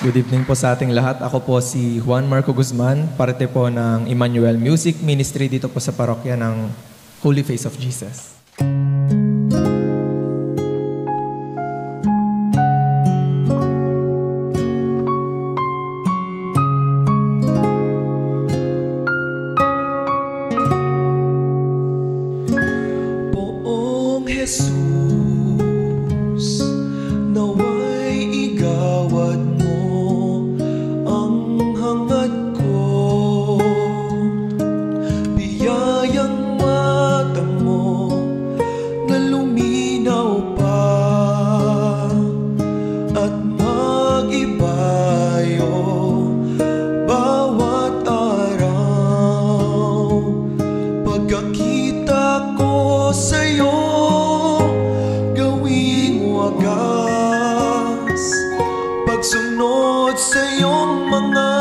Good evening po sa ating lahat. Ako po si Juan Marco Guzman, parte po ng Emmanuel Music Ministry dito po sa parokya ng Holy Face of Jesus. Poong Jesus, naway igawad mo ang hangad ko, biyayang mata mo na luminaw pa at mag-ibayo bawat araw. Pagkakita ko sa'yo, gawing wagas, pagsunod sa iyong mga